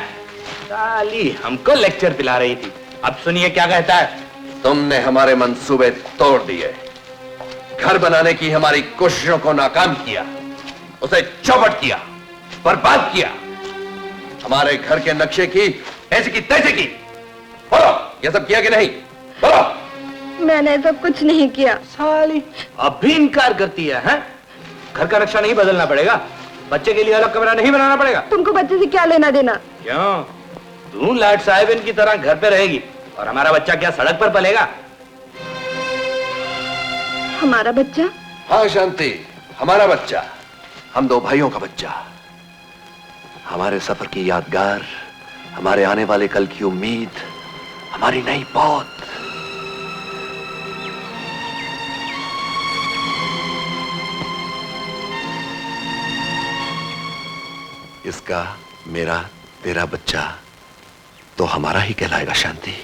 साली हमको लेक्चर दिला रही थी। अब सुनिए क्या कहता है। तुमने हमारे मंसूबे तोड़ दिए, घर बनाने की हमारी कोशिशों को नाकाम किया, उसे चौपट किया, बर्बाद किया। हमारे घर के नक्शे की ऐसे की तैसे की। बोलो, ये सब किया कि नहीं? बोलो। मैंने सब कुछ नहीं किया। साली अब भी इनकार करती है, हैं? घर का नक्शा नहीं बदलना पड़ेगा? बच्चे के लिए अलग कमरा नहीं बनाना पड़ेगा? तुमको बच्चे से क्या लेना देना? क्यों? तू लाट साहिबिन की तरह घर पे रहेगी और हमारा बच्चा क्या सड़क पर पलेगा? हमारा बच्चा? हाँ शांति, हमारा बच्चा, हम दो भाइयों का बच्चा, हमारे सफर की यादगार, हमारे आने वाले कल की उम्मीद, हमारी नई पौध। इसका, मेरा, तेरा बच्चा तो हमारा ही कहलाएगा शांति।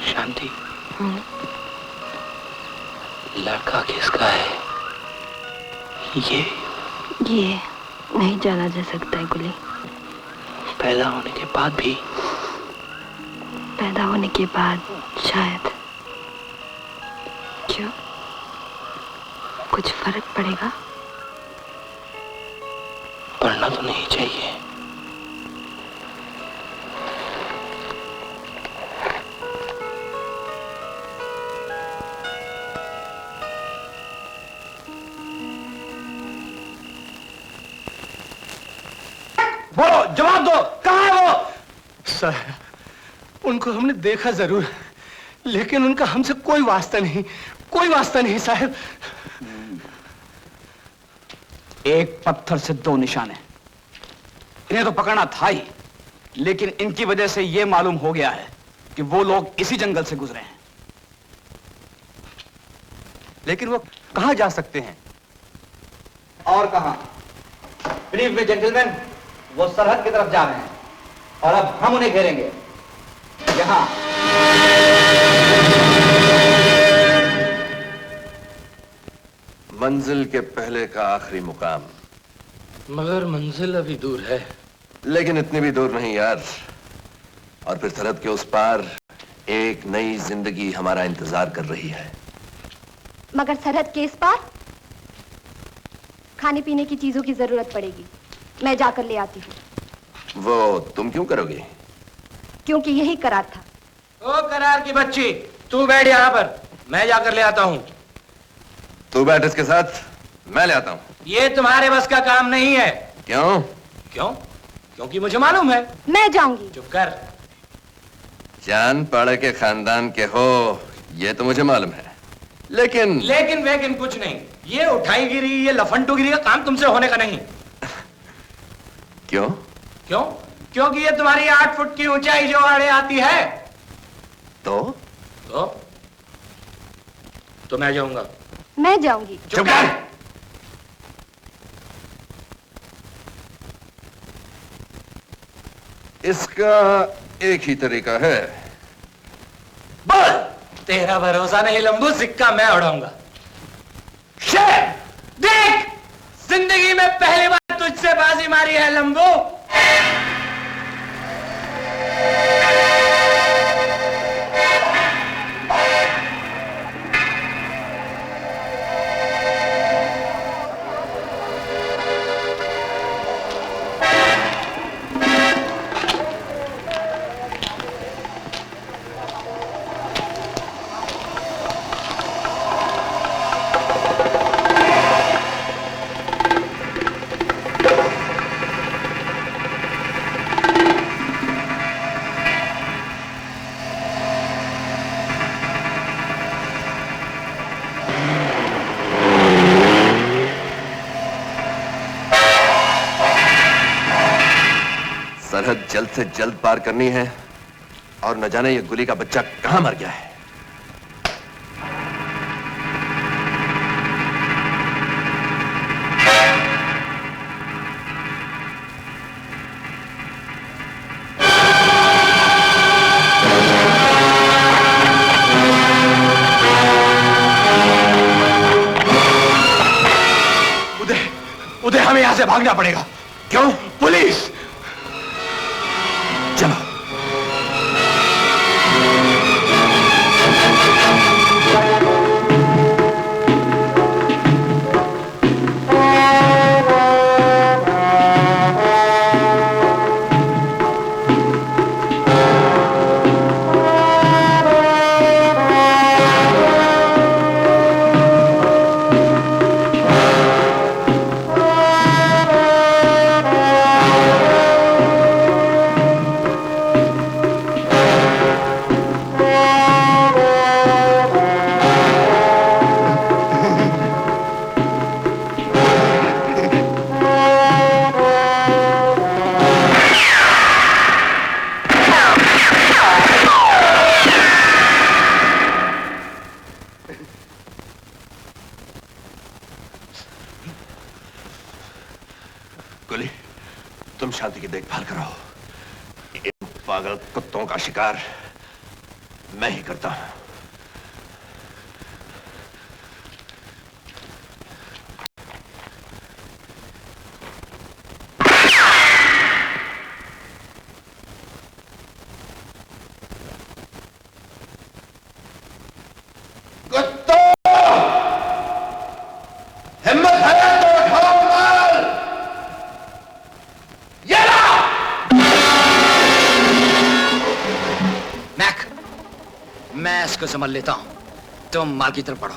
शांति, लड़का किसका है? ये नहीं जाना जा सकता है गुली। पैदा होने के बाद भी? पैदा होने के बाद शायद। क्यों? कुछ फर्क पड़ेगा? पढ़ना तो नहीं चाहिए। बोलो, जवाब दो, कहाँ है वो? सर, उनको हमने देखा जरूर, लेकिन उनका हमसे कोई वास्ता नहीं, कोई वास्ता नहीं साहब। एक पत्थर से दो निशाने। इन्हें तो पकड़ना था ही, लेकिन इनकी वजह से यह मालूम हो गया है कि वो लोग इसी जंगल से गुजरे हैं। लेकिन वो कहां जा सकते हैं? और कहां? बिलीव मी जेंटलमैन, वो सरहद की तरफ जा रहे हैं और अब हम उन्हें घेरेंगे। यहां मंजिल के पहले का आखिरी मुकाम। मगर मंजिल अभी दूर है। लेकिन इतनी भी दूर नहीं यार। और फिर सरहद के उस पार एक नई जिंदगी हमारा इंतजार कर रही है। मगर सरहद के इस पार खाने पीने की चीजों की जरूरत पड़ेगी। मैं जाकर ले आती हूँ। वो तुम क्यों करोगी? क्योंकि यही करार था। ओ करार की बच्ची, तू बैठ यहाँ पर, मैं जाकर ले आता हूँ। तू बैठ इसके साथ, मैं ले आता हूँ। ये तुम्हारे बस का काम नहीं है। क्यों? क्यों? क्योंकि मुझे मालूम है। मैं जाऊंगी। चुप कर। जान पाड़े के खानदान के हो, ये तो मुझे मालूम है। लेकिन लेकिन कुछ नहीं। ये उठाईगिरी, ये लफंटूगिरी का काम तुमसे होने का नहीं। क्यों? क्यों? क्योंकि ये तुम्हारी 8 फुट की ऊंचाई जो आड़े आती है। तो मैं जाऊंगा। मैं जाऊंगी। चुप कर। इसका एक ही तरीका है। बोल। तेरा भरोसा नहीं लंबू, सिक्का मैं उड़ाऊंगा। शेर, देख, जिंदगी में पहली बार तुझसे बाजी मारी है लंबू। सरहद जल्द से जल्द पार करनी है और न जाने ये गुली का बच्चा कहां मर गया है। उदय, हमें यहां से भागना पड़ेगा। क्यों? पुलिस। चलो। गुली, तुम शांति की देखभाल करो। इन पागल कुत्तों का शिकार मैं ही करता हूं। मैं इसको संभाल लेता हूं, तुम माल की तरफ बढ़ो।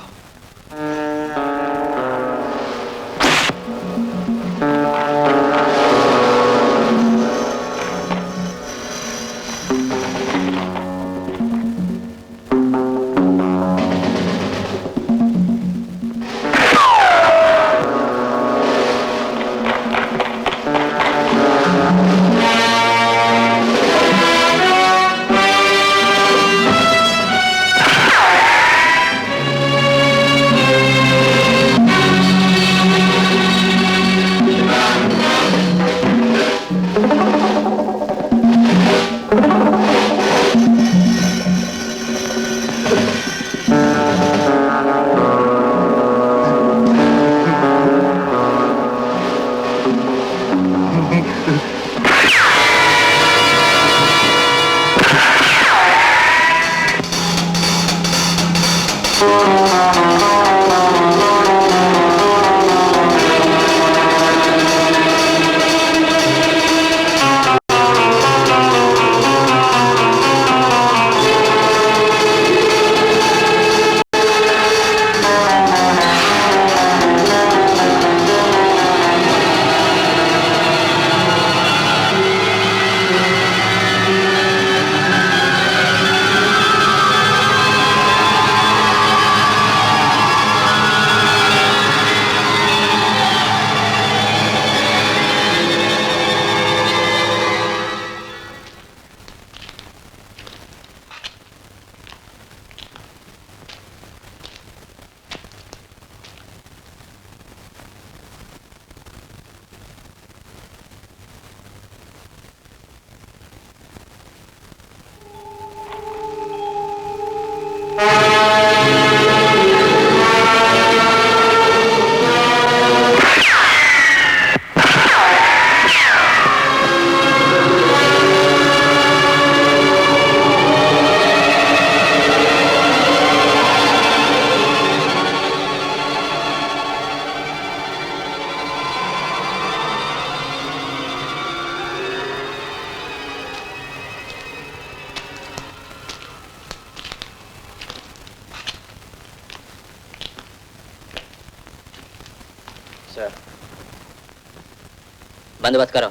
बंदोबस्त करो।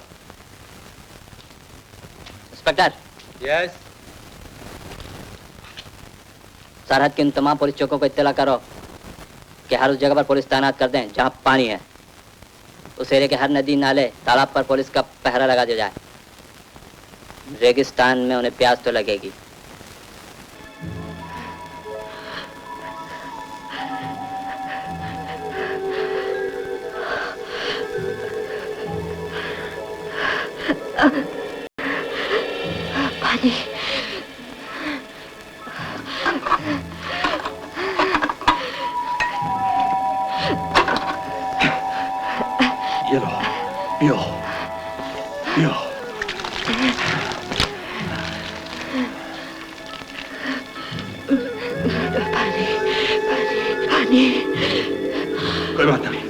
इंस्पेक्टर। यस। सरहद के इन तमाम पुलिस चौकों को इत्तला करो कि हर उस जगह पर पुलिस तैनात कर दें जहां पानी है। उस एरिया के हर नदी नाले तालाब पर पुलिस का पहरा लगा दिया जाए। रेगिस्तान में उन्हें प्यास तो लगेगी। पानी। ये लो, पियो, पियो। पानी, पानी। कोई बात नहीं।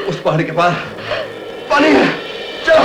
उस पहाड़ी के पार पानी है। चलो।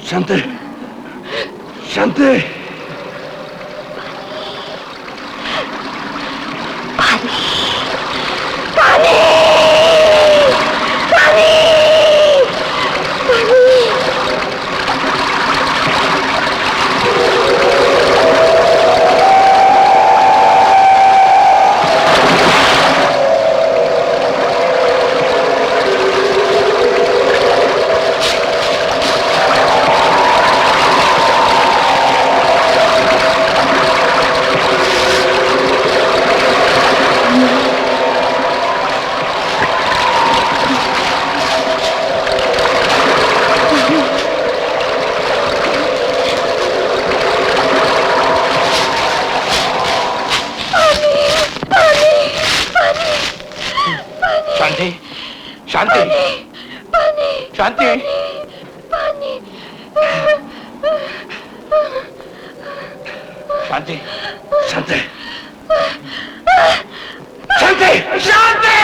शांति, शांति। पानी, पानी, पानी, पानी। शांति, शांति, शांति। शांति, शांति, शांति, शांति,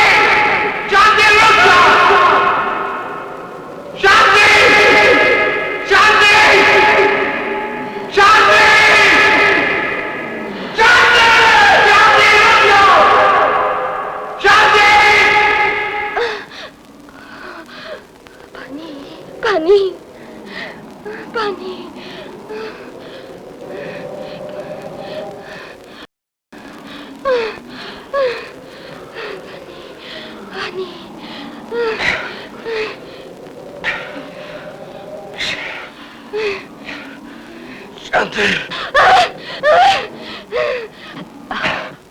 शांति, रुक जाओ। शांति, शांति, शांति।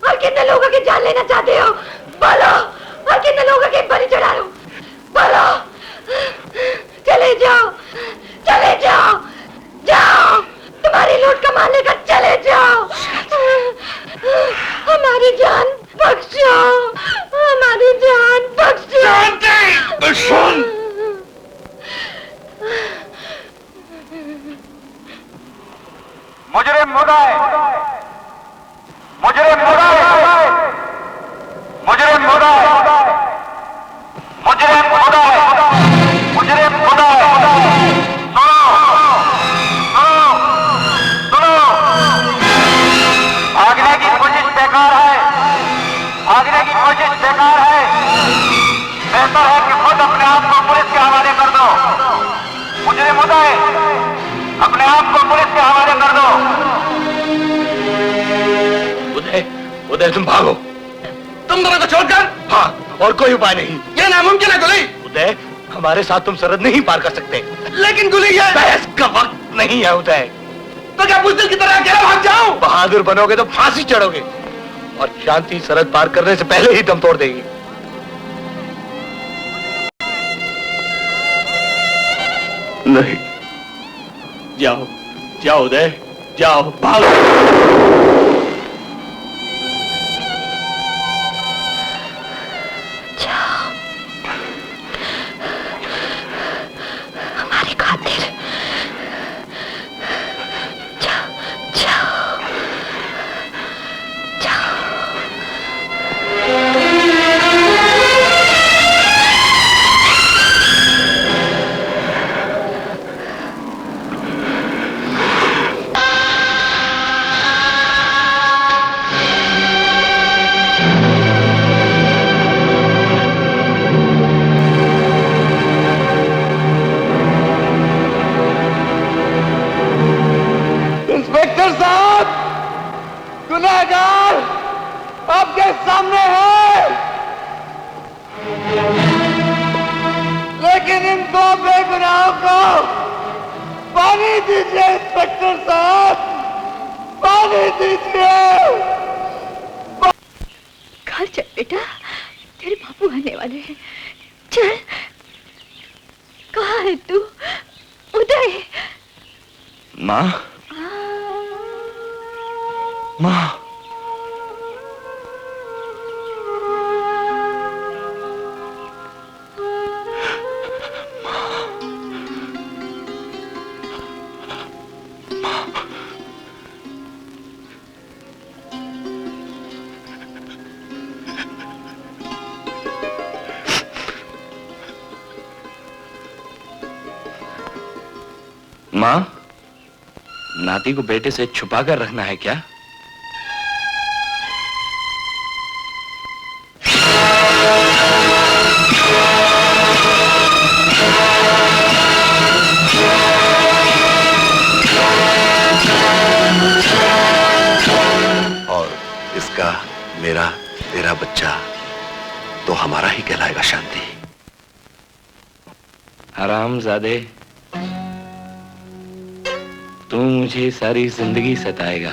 और कितने लोगों की जान लेना चाहते हो बोलो, और कितने लोगों की बलि चढ़ा लो बोलो। चले जाओ, चले जाओ, जाओ, तुम्हारी लूट कमा लेकर चले जाओ। हमारी जान बख्शो, हमारी जान बख्शो। मुजरिम मुदाए, मुजरिम मुदाए, मुजरिम मुदाए, मुजरिम मुदाए, मुजरिम मुदाए। सुनो, भागने की कोशिश बेकार है, भागने की कोशिश बेकार है। बेहतर है कि खुद अपने आप को पुलिस के हवाले कर दो। मुजरिम मुदाए, अपने आप को पुलिस के हवाले कर दो। उदय, उदय तुम भागो। तुम दोनों को छोड़कर? हाँ, और कोई उपाय नहीं। ये नामुमकिन है गुली। उदय, हमारे साथ तुम सरहद नहीं पार कर सकते। लेकिन गुली ये बहस का वक्त नहीं है उदय। तो क्या बुज़दिल की तरह अकेला भाग जाओ? बहादुर बनोगे तो फांसी चढ़ोगे, और शांति सरहद पार करने से पहले ही दम तोड़ देगी। नहीं, जाओ, जाओ उदय, जाओ, भागो। हमारी खातिर जाओ, जाओ, जाओ। इंस्पेक्टर साहब, गुनहगार आपके सामने है, लेकिन इन दो बेगुनाहों को पानी दीजिए। इंस्पेक्टर साहब, पानी दीजिए। घर चल बेटा, तेरे बापू आने वाले हैं। चल। कहाँ है तू उदय? माँ, माँ, माँ, नाती को बेटे से छुपा कर रखना है क्या? और इसका, मेरा, तेरा बच्चा तो हमारा ही कहलाएगा। शांति। हरामजादे, तू मुझे सारी जिंदगी सताएगा।